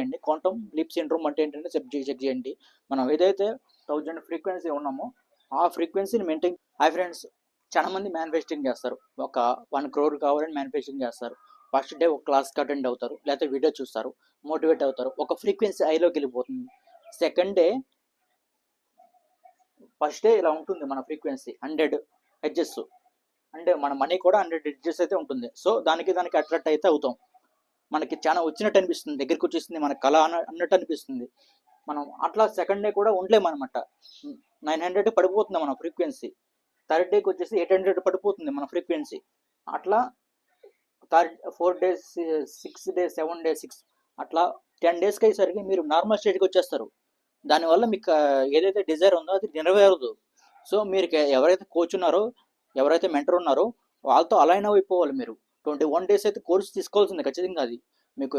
చేయండి. Quantum leap syndrome అంటే ఏంటంటే చెక్ చేయండి. మనం ఏదైతే 1000 ఫ్రీక్వెన్సీ ఉన్నామో ఆ ఫ్రీక్వెన్సీని మెయింటైన్. హాయ్ ఫ్రెండ్స్, చాలా మంది మేనిఫెస్టింగ్ చేస్తారు. ఒక 1 crore కావాలని మేనిఫెస్టింగ్ చేస్తారు. ఫస్ట్ డే ఒక క్లాస్కి అటెండ్ అవుతారు, లేకపోతే వీడియో చూస్తారు, మోటివేట్ అవుతారు, ఒక ఫ్రీక్వెన్సీ ఐలోకి వెళ్ళిపోతుంది. సెకండ్ డే, ఫస్ట్ డే ఇలా ఉంటుంది మన ఫ్రీక్వెన్సీ 100 హెడ్జెస్, అంటే మన మనీ కూడా 100 హెడ్జెస్ అయితే ఉంటుంది. సో దానికి అట్రాక్ట్ అయితే అవుతాం. మనకి చాలా వచ్చినట్టు అనిపిస్తుంది, దగ్గరికి వచ్చేస్తుంది, మన కళ అన్నట్టు అనిపిస్తుంది. మనం అట్లా సెకండ్ డే కూడా ఉండలేమన్నమాట. 900 పడిపోతుంది మన ఫ్రీక్వెన్సీ. థర్డ్ డేకి వచ్చేసి 800 పడిపోతుంది మన ఫ్రీక్వెన్సీ. అట్లా 4 days, 6 days, 7 days, 6 అట్లా 10 daysకి అయ్యేసరికి మీరు నార్మల్ స్టేట్కి వచ్చేస్తారు. దానివల్ల మీకు ఏదైతే డిజైర్ ఉందో అది నెరవేరదు. సో మీరు ఎవరైతే కోచ్ ఉన్నారో, ఎవరైతే మెంటర్ ఉన్నారో వాళ్ళతో అలైన్ అయిపోవాలి. మీరు 21 days అయితే కోర్స్ తీసుకోవాల్సింది ఖచ్చితంగా. అది మీకు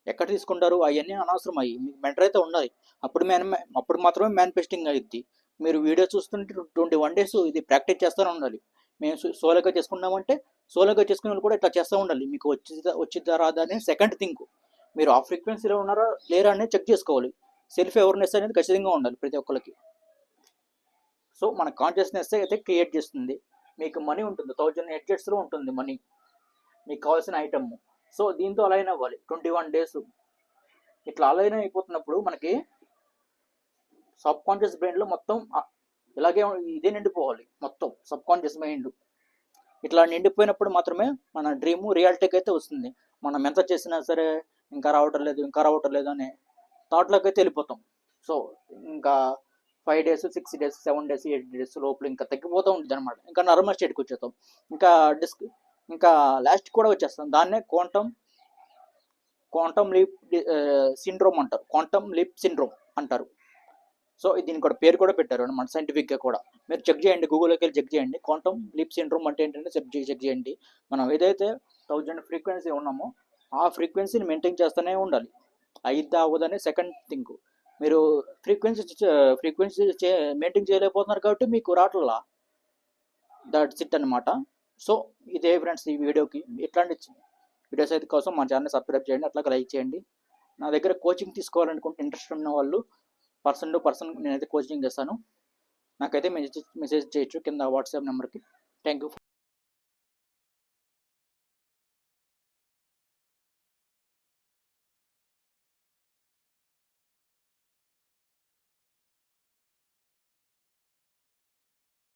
ఎక్కడ తీసుకుంటారు అవన్నీ అనవసరం. అయ్యి మీకు మెంటర్ అయితే ఉండాలి. అప్పుడు మాత్రమే మేనిఫెస్టింగ్ అయ్యిద్ది. మీరు వీడియో చూస్తుంటే 21 days ఇది ప్రాక్టీస్ చేస్తూనే ఉండాలి. మేము సోలోగా చేసుకున్నామంటే సోలోగా చేసుకునే వాళ్ళు కూడా ఇట్లా చేస్తూ ఉండాలి. మీకు వచ్చిద్దా రాదా అనేది సెకండ్ థింక్. మీరు ఆ ఫ్రీక్వెన్సీలో ఉన్నారా లేరా అనేది చెక్ చేసుకోవాలి. సెల్ఫ్ అవేర్నెస్ అనేది ఖచ్చితంగా ఉండాలి ప్రతి ఒక్కరికి. సో మన కాన్షియస్నెస్ అయితే క్రియేట్ చేస్తుంది. మీకు మనీ ఉంటుంది, 1000 హెడ్జెట్స్లో ఉంటుంది మనీ, మీకు కావాల్సిన ఐటమ్. సో దీంతో అలైన్ అవ్వాలి 21 days. ఇట్లా అలైన్ అయిపోతున్నప్పుడు మనకి సబ్ కాన్షియస్ బ్రెయిన్లో మొత్తం ఇలాగే ఇదే నిండిపోవాలి. మొత్తం సబ్ కాన్షియస్ మైండ్ ఇట్లా నిండిపోయినప్పుడు మాత్రమే మన డ్రీము రియాలిటీకి అయితే వస్తుంది. మనం ఎంత చేసినా సరే ఇంకా రావటం లేదు అనే థాట్లోకి అయితే వెళ్ళిపోతాం. సో ఇంకా 5 days, 6 days, 7 days, 8 days లోపల ఇంకా తగ్గిపోతూ ఉంటుంది అనమాట. ఇంకా నార్మల్ స్టేట్కి వచ్చేస్తాం. ఇంకా లాస్ట్ కూడా వచ్చేస్తాం. దాన్నే క్వాంటమ్ లీప్ సిండ్రోమ్ అంటారు. క్వాంటమ్ లీప్ సిండ్రోమ్ అంటారు. సో దీనికి కూడా పేరు కూడా పెట్టారు అనమాట సైంటిఫిక్గా కూడా. మీరు చెక్ చేయండి, గూగుల్లోకి వెళ్ళి చెక్ చేయండి. క్వాంటమ్ లీప్ సిండ్రోమ్ అంటే ఏంటంటే చెక్ చేయండి. మనం ఏదైతే 1000 ఫ్రీక్వెన్సీ ఉన్నామో ఆ ఫ్రీక్వెన్సీని మెయింటైన్ చేస్తూనే ఉండాలి. అయిద్దా అవ్వదని సెకండ్ థింక్. మీరు ఫ్రీక్వెన్సీ మెయింటైన్ చేయలేకపోతున్నారు కాబట్టి మీకు రావట్లా. దట్స్ ఇట్ అనమాట. సో ఇదే ఫ్రెండ్స్ ఈ వీడియోకి. ఇట్లాంటి వీడియోస్ అయితే కోసం మా ఛానల్ సబ్స్క్రైబ్ చేయండి, అట్లాగే లైక్ చేయండి. నా దగ్గర కోచింగ్ తీసుకోవాలనుకుంటే ఇంట్రెస్ట్ ఉన్న వాళ్ళు పర్సన్ టు పర్సన్ నేనైతే కోచింగ్ చేస్తాను. నాకైతే మెసేజ్ చేయొచ్చు కింద వాట్సాప్ నెంబర్కి. Thank you.